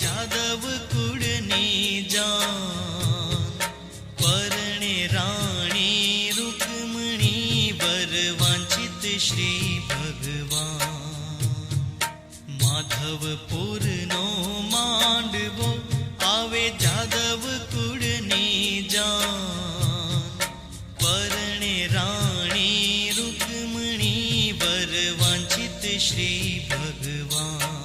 જાદવ કુળની જાન, પરણે રાણી રૂકમણી વર વાંછિત શ્રી ભગવાન. માધવપુરનો માંડવો આવે જાદવ કુળની જાન, પરણે રાણી રૂકમણી વર વાંછિત શ્રી ભગવાન.